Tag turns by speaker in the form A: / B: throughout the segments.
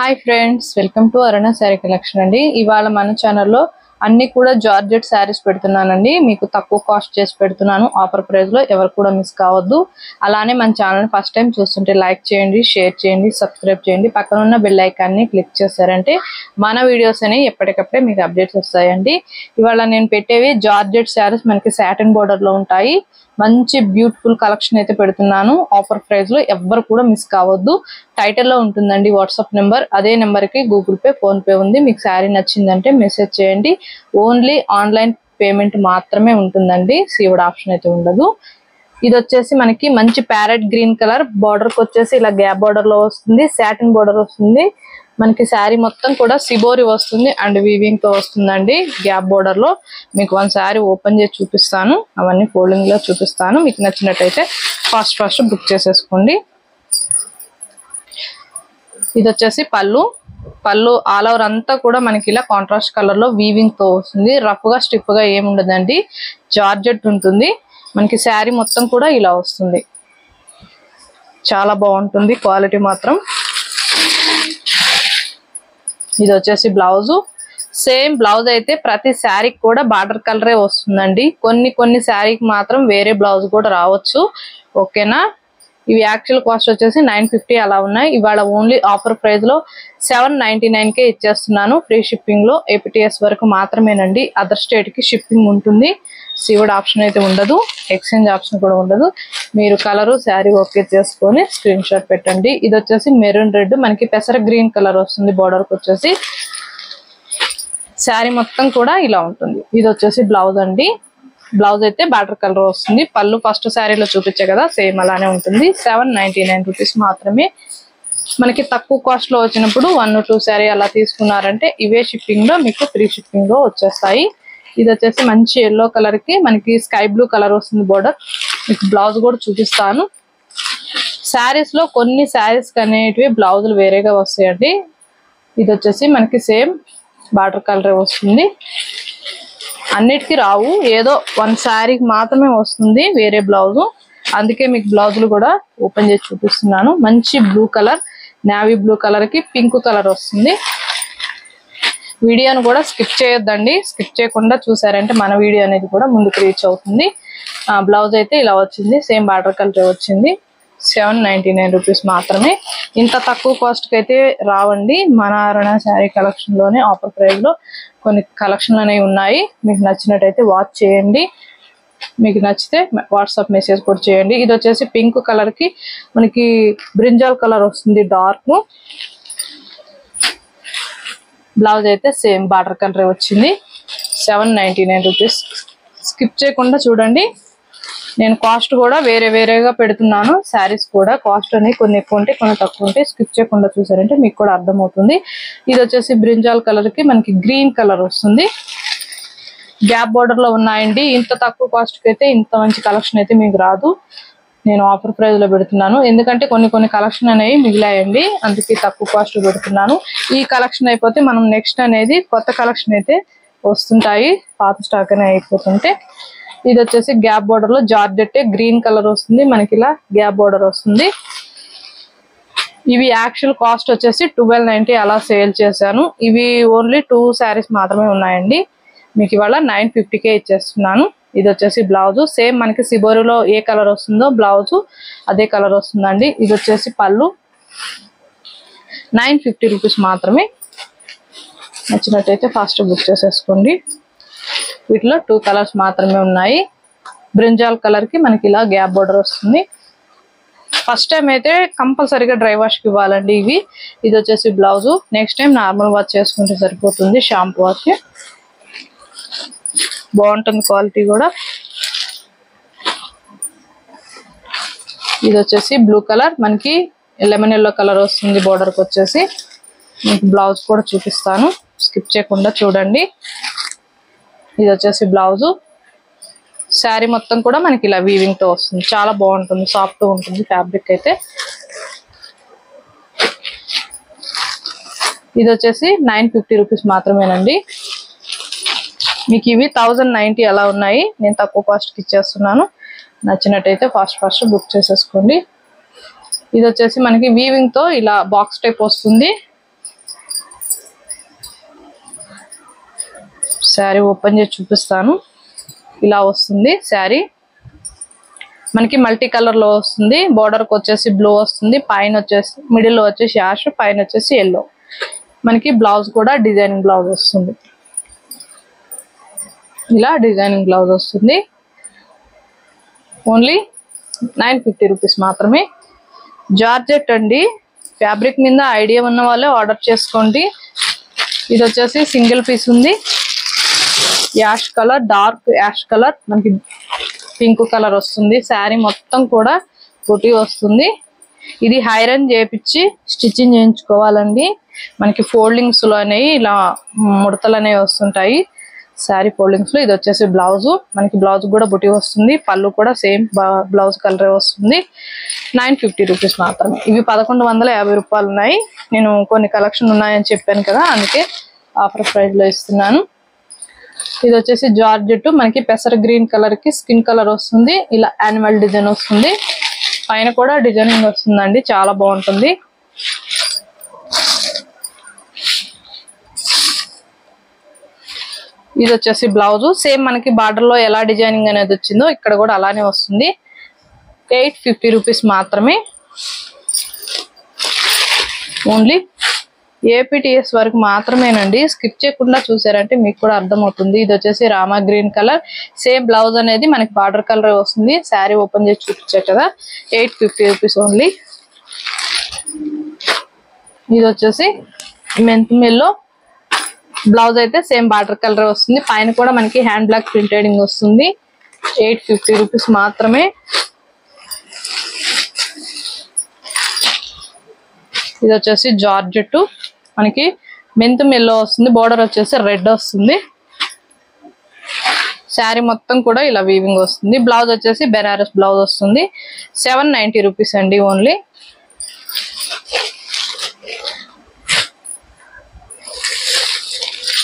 A: Hi friends, welcome to Aruna sari collection అండి. ఇవాళ మన ఛానల్లో అన్ని కూడా జార్జెట్ శారీస్ పెడుతున్నానండి. మీకు తక్కువ కాస్ట్ చేసి పెడుతున్నాను ఆఫర్ ప్రైస్ లో. ఎవరు కూడా మిస్ కావద్దు. అలానే మన ఛానల్ ఫస్ట్ టైం చూస్తుంటే లైక్ చేయండి, షేర్ చేయండి, సబ్స్క్రైబ్ చేయండి. పక్కన ఉన్న బెల్ ఐకాన్ ని క్లిక్ చేశారంటే మన వీడియోస్ అనేవి ఎప్పటికప్పుడే మీకు అప్డేట్స్ వస్తాయండి. ఇవాళ నేను పెట్టేవి జార్జెట్ శారీస్, మనకి సాటిన్ బోర్డర్ లో ఉంటాయి. మంచి బ్యూటిఫుల్ కలెక్షన్ అయితే పెడుతున్నాను ఆఫర్ ప్రైస్ లో. ఎవ్వరు కూడా మిస్ కావద్దు. టైటిల్ లో ఉంటుందండి వాట్సాప్ నెంబర్. అదే నెంబర్ కి గూగుల్ పే, ఫోన్ పే ఉంది. మీకు శారీ నచ్చిందంటే మెసేజ్ చేయండి. ఓన్లీ ఆన్లైన్ పేమెంట్ మాత్రమే ఉంటుందండి, సీవుడ్ ఆప్షన్ అయితే ఉండదు. ఇది వచ్చేసి మనకి మంచి ప్యారెట్ గ్రీన్ కలర్ బార్డర్ కి వచ్చేసి ఇలా గ్యాప్ బార్డర్ లో వస్తుంది, సాటిన్ బార్డర్ వస్తుంది. మనకి శారీ మొత్తం కూడా సిబోరి వస్తుంది అండ్ వీవింగ్ తో వస్తుందండి. గ్యాప్ బోర్డర్ లో మీకు వన్ శారీ ఓపెన్ చేసి చూపిస్తాను, అవన్నీ ఫోల్డింగ్ లో చూపిస్తాను. మీకు నచ్చినట్టయితే ఫాస్ట్ బుక్ చేసేసుకోండి. ఇది వచ్చేసి పళ్ళు ఆల్ ఓవర్ అంతా కూడా మనకి ఇలా కాంట్రాస్ట్ కలర్ లో వీవింగ్ తో వస్తుంది. రఫ్ గా స్టిఫ్ గా ఏముండదండి, జార్జెట్ ఉంటుంది. మనకి శారీ మొత్తం కూడా ఇలా వస్తుంది. చాలా బాగుంటుంది క్వాలిటీ మాత్రం. ఇది వచ్చేసి బ్లౌజ్. సేమ్ బ్లౌజ్ అయితే ప్రతి శారీకి కూడా బార్డర్ కలరే వస్తుందండి. కొన్ని శారీకి మాత్రం వేరే బ్లౌజ్ కూడా రావచ్చు, ఓకేనా. ఇవి యాక్చువల్ కాస్ట్ వచ్చేసి 950 అలా ఉన్నాయి. ఇవాళ ఓన్లీ ఆఫర్ ప్రైస్ లో 799 కే ఇచ్చేస్తున్నాను. ఫ్రీ షిప్పింగ్ లో APTS వరకు మాత్రమేనండి. అదర్ స్టేట్ కి షిప్పింగ్ ఉంటుంది. సీవుడ్ ఆప్షన్ అయితే ఉండదు, ఎక్స్చేంజ్ ఆప్షన్ కూడా ఉండదు. మీరు కలరు శారీ ఓకే చేసుకొని స్క్రీన్ షాట్ పెట్టండి. ఇది వచ్చేసి మెరూన్ రెడ్, మనకి పెసర గ్రీన్ కలర్ వస్తుంది బోర్డర్ కి వచ్చేసి. శారీ మొత్తం కూడా ఇలా ఉంటుంది. ఇది వచ్చేసి బ్లౌజ్ అండి. బ్లౌజ్ అయితే బార్డర్ కలర్ వస్తుంది. పళ్ళు ఫస్ట్ శారీలో చూపించే కదా, సేమ్ అలానే ఉంటుంది. 799 రూపీస్ మాత్రమే. మనకి తక్కువ కాస్ట్ లో వచ్చినప్పుడు 1 or 2 శారీ అలా తీసుకున్నారంటే ఇవే షిప్పింగ్ లో మీకు ఫ్రీ షిప్పింగ్ లో వచ్చేస్తాయి. ఇది వచ్చేసి మంచి ఎల్లో కలర్ కి మనకి స్కై బ్లూ కలర్ వస్తుంది బోర్డర్. మీకు బ్లౌజ్ కూడా చూపిస్తాను. శారీస్ లో కొన్ని శారీస్ అనేటివి బ్లౌజులు వేరేగా వస్తాయండి. ఇది వచ్చేసి మనకి సేమ్ బార్డర్ కలర్ వస్తుంది. అన్నిటికీ రావు, ఏదో 1 శారీకి మాత్రమే వస్తుంది వేరే బ్లౌజు. అందుకే మీకు బ్లౌజులు కూడా ఓపెన్ చేసి చూపిస్తున్నాను. మంచి blue colour, navy blue colour కి పింక్ కలర్ వస్తుంది. వీడియోను కూడా స్కిప్ చేయొద్దండి. స్కిప్ చేయకుండా చూసారంటే మన వీడియో అనేది కూడా ముందుకు రీచ్ అవుతుంది. బ్లౌజ్ అయితే ఇలా వచ్చింది, సేమ్ బార్డర్ కలర్ వచ్చింది. 799 రూపీస్ మాత్రమే. ఇంత తక్కువ కాస్ట్ కి అయితే రావండి. మన అరుణ శారీ కలెక్షన్ లోనే ఆఫర్ ప్రైస్ లో కొన్ని కలెక్షన్లు అనేవి ఉన్నాయి. మీకు నచ్చినట్టయితే వాచ్ చేయండి. మీకు నచ్చితే వాట్సాప్ మెసేజ్ కూడా చేయండి. ఇది వచ్చేసి పింక్ కలర్ కి మనకి బ్రింజాల్ కలర్ వస్తుంది డార్క్. బ్లౌజ్ అయితే సేమ్ బార్డర్ కలర్ వచ్చింది. 799 రూపీస్. స్కిప్ చేయకుండా చూడండి. నేను కాస్ట్ కూడా వేరేగా పెడుతున్నాను. శారీస్ కూడా కాస్ట్ అనేది కొన్ని ఎక్కువ ఉంటాయి, కొన్ని తక్కువ ఉంటాయి. స్కిప్ చేయకుండా చూసారంటే మీకు కూడా అర్థమవుతుంది. ఇది వచ్చేసి బ్రింజాల్ కలర్ కి మనకి గ్రీన్ కలర్ వస్తుంది. గ్యాప్ బోర్డర్ లో ఉన్నాయండి. ఇంత తక్కువ కాస్ట్ కి అయితే ఇంత మంచి కలెక్షన్ అయితే మీకు రాదు. నేను ఆఫర్ ప్రైస్ లో పెడుతున్నాను, ఎందుకంటే కొన్ని కలెక్షన్ అనేవి మిగిలాయండి. అందుకే తక్కువ కాస్ట్ పెడుతున్నాను. ఈ కలెక్షన్ అయిపోతే మనం నెక్స్ట్ అనేది కొత్త కలెక్షన్ అయితే వస్తుంటాయి, పాత స్టాక్ అనే అయిపోతుంటే. ఇది వచ్చేసి గ్యాప్ బోర్డర్ లో జార్జెట్ గ్రీన్ కలర్ వస్తుంది. మనకి ఇలా గ్యాప్ బోర్డర్ వస్తుంది. ఇవి యాక్చువల్ కాస్ట్ వచ్చేసి 1290 అలా సేల్ చేశాను. ఇవి ఓన్లీ 2 శారీస్ మాత్రమే ఉన్నాయండి. మీకు ఇవాళ 950 కే ఇచ్చేస్తున్నాను. ఇది వచ్చేసి బ్లౌజ్. సేమ్ మనకి సిబోరిలో ఏ కలర్ వస్తుందో బ్లౌజ్ అదే కలర్ వస్తుందండి. ఇది వచ్చేసి పళ్ళు. 950 రూపీస్ మాత్రమే. నచ్చినట్టయితే ఫాస్ట్ బుక్ చేసేసుకోండి. వీటిలో 2 కలర్స్ మాత్రమే ఉన్నాయి. బ్రింజాల్ కలర్ కి మనకి ఇలా గ్యాప్ బోర్డర్ వస్తుంది. ఫస్ట్ టైం అయితే కంపల్సరీగా డ్రై వాష్ కి ఇవ్వాలండి ఇవి. ఇది వచ్చేసి blouse. Next time normal wash చేసుకుంటే సరిపోతుంది, షాంపూ వాష్. బాగుంటుంది క్వాలిటీ కూడా. ఇది వచ్చేసి బ్లూ కలర్, మనకి లెమన్ ఎల్లో కలర్ వస్తుంది బోర్డర్ కి వచ్చేసి. మీకు బ్లౌజ్ కూడా చూపిస్తాను, స్కిప్ చేయకుండా చూడండి. ఇది వచ్చేసి బ్లౌజ్. శారీ మొత్తం కూడా మనకి ఇలా వీవింగ్ తో వస్తుంది. చాలా బాగుంటుంది, సాఫ్ట్ ఉంటుంది ఫ్యాబ్రిక్ అయితే. ఇది వచ్చేసి 950 రూపీస్ మాత్రమేనండి. మీకు ఇవి 1090 అలా ఉన్నాయి. నేను తక్కువ కాస్ట్ కి ఇచ్చేస్తున్నాను. నచ్చినట్టయితే ఫాస్ట్ బుక్ చేసేసుకోండి. ఇది వచ్చేసి మనకి వీవింగ్ తో ఇలా బాక్స్ టైప్ వస్తుంది. శారీ ఓపెన్ చేసి చూపిస్తాను. ఇలా వస్తుంది శారీ. మనకి మల్టీ కలర్ లో వస్తుంది. బోర్డర్ కి వచ్చేసి బ్లూ వస్తుంది, పైన వచ్చేసి మిడిల్ లో వచ్చేసి యాష్, పైన వచ్చేసి ఎల్లో. మనకి బ్లౌజ్ కూడా డిజైనింగ్ బ్లౌజ్ వస్తుంది. ఇలా డిజైనింగ్ బ్లౌజ్ వస్తుంది. ఓన్లీ 950 రూపీస్ మాత్రమే. జార్జెట్ అండి. ఫ్యాబ్రిక్ మీద ఐడియా ఉన్న వాళ్ళే ఆర్డర్ చేసుకోండి. ఇది వచ్చేసి సింగిల్ పీస్ ఉంది. Ash colour, dark ash colour, మనకి పింక్ కలర్ వస్తుంది. శారీ మొత్తం కూడా బుటీ వస్తుంది. ఇది ఐరన్ చేపించి స్టిచ్చింగ్ చేయించుకోవాలండి. మనకి ఫోల్డింగ్స్ లో అనేవి ఇలా ముడతలు అనేవి వస్తుంటాయి శారీ ఫోల్డింగ్స్ లో. ఇది వచ్చేసి బ్లౌజ్. మనకి బ్లౌజ్ కూడా బుటీ వస్తుంది. పళ్ళు కూడా సేమ్ బ్లౌజ్ కలర్ వస్తుంది. 950 రూపీస్ మాత్రమే. ఇవి 1150 రూపాయలు ఉన్నాయి. నేను కొన్ని కలెక్షన్ ఉన్నాయని చెప్పాను కదా, అందుకే ఆఫర్ ప్రైస్ లో ఇస్తున్నాను. ఇది వచ్చేసి జార్జెట్. మనకి పెసర గ్రీన్ కలర్ కి స్కిన్ కలర్ వస్తుంది. ఇలా యానిమల్ డిజైన్ వస్తుంది. పైన కూడా డిజైనింగ్ వస్తుందండి, చాలా బాగుంటుంది. ఇది వచ్చేసి బ్లౌజ్. సేమ్ మనకి బార్డర్ లో ఎలా డిజైనింగ్ అనేది వచ్చిందో ఇక్కడ కూడా అలానే వస్తుంది. 850 రూపీస్ మాత్రమే. ఓన్లీ APTS వరకు మాత్రమేనండి. స్కిప్ చేయకుండా చూసారంటే మీకు కూడా అర్థమవుతుంది. ఇది వచ్చేసి Rama green colour. Same blouse అనేది మనకి బార్డర్ కలర్ వస్తుంది. శారీ ఓపెన్ చేసి చూపించారు కదా, 850 రూపీస్ ఓన్లీ. ఇది వచ్చేసి మెంతుమిల్లో బ్లౌజ్ అయితే సేమ్ బార్డర్ కలర్ వస్తుంది. పైన కూడా మనకి హ్యాండ్ బ్లాక్ ప్రింటెడింగ్ వస్తుంది. 850 రూపీస్ మాత్రమే. ఇది వచ్చేసి జార్జెట్. మనకి మెంతుం ఎల్లో వస్తుంది. బోర్డర్ వచ్చేసి రెడ్ వస్తుంది. శారీ మొత్తం కూడా ఇలా వీవింగ్ వస్తుంది. బ్లౌజ్ వచ్చేసి బెనారస్ బ్లౌజ్ వస్తుంది. 790 రూపీస్ అండి ఓన్లీ.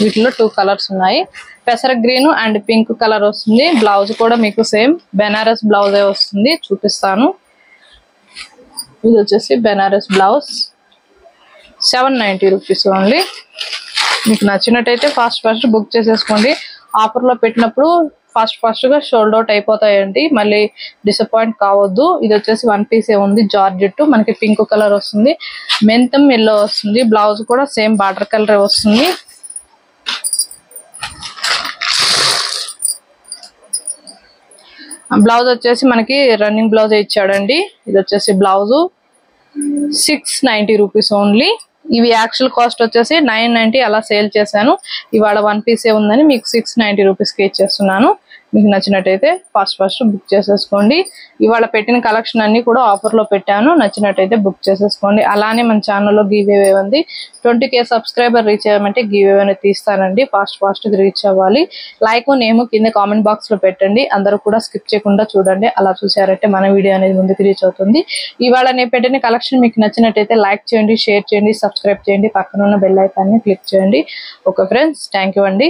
A: వీటిలో 2 కలర్స్ ఉన్నాయి. పెసర గ్రీన్ అండ్ పింక్ కలర్ వస్తుంది. బ్లౌజ్ కూడా మీకు సేమ్ బెనారస్ బ్లౌజే వస్తుంది. చూపిస్తాను. ఇది వచ్చేసి బెనారస్ బ్లౌజ్. 790 rupees only. మీకు నచ్చినట్టయితే ఫాస్ట్ బుక్ చేసేసుకోండి. ఆఫర్ లో పెట్టినప్పుడు ఫాస్ట్ గా సోల్డ్ అవుట్ అయిపోతాయండి. మళ్ళీ డిసప్పాయింట్ కావద్దు. ఇది వచ్చేసి 1 పీస్ ఉంది. జార్జెట్. మనకి పింక్ కలర్ వస్తుంది. మెంతం ఎల్లో వస్తుంది. బ్లౌజ్ కూడా సేమ్ బార్డర్ కలర్ వస్తుంది. బ్లౌజ్ వచ్చేసి మనకి రన్నింగ్ బ్లౌజ్ ఇచ్చాడండి. ఇది వచ్చేసి బ్లౌజ్ 690 రూపీస్ ఓన్లీ. ఇవి యాక్చువల్ కాస్ట్ వచ్చేసి 990 అలా సేల్ చేశాను. ఇవాళ 1 పీసే ఉందని మీకు 690 రూపీస్కి ఇచ్చేస్తున్నాను. మీకు నచ్చినట్టయితే ఫాస్ట్ బుక్ చేసేసుకోండి. ఇవాళ పెట్టిన కలెక్షన్ అన్ని కూడా ఆఫర్ లో పెట్టాను. నచ్చినట్టయితే బుక్ చేసేసుకోండి. అలానే మన ఛానల్లో గివ్ అవే ఉంది. 20K సబ్స్క్రైబర్ రీచ్ అయ్యామంటే గివ్ అవే అనేది తీస్తానండి. ఫాస్ట్ రీచ్ అవ్వాలి. లైక్ నేమ్ కింద కామెంట్ బాక్స్ లో పెట్టండి. అందరూ కూడా స్కిప్ చేయకుండా చూడండి. అలా చూసారంటే మన వీడియో అనేది ముందుకు రీచ్ అవుతుంది. ఇవాళ నేను పెట్టిన కలెక్షన్ మీకు నచ్చినట్టయితే లైక్ చేయండి, షేర్ చేయండి, సబ్స్క్రైబ్ చేయండి, పక్కన ఉన్న బెల్ ఐకాన్ ని క్లిక్ చేయండి. ఓకే ఫ్రెండ్స్, థ్యాంక్ యూ అండి.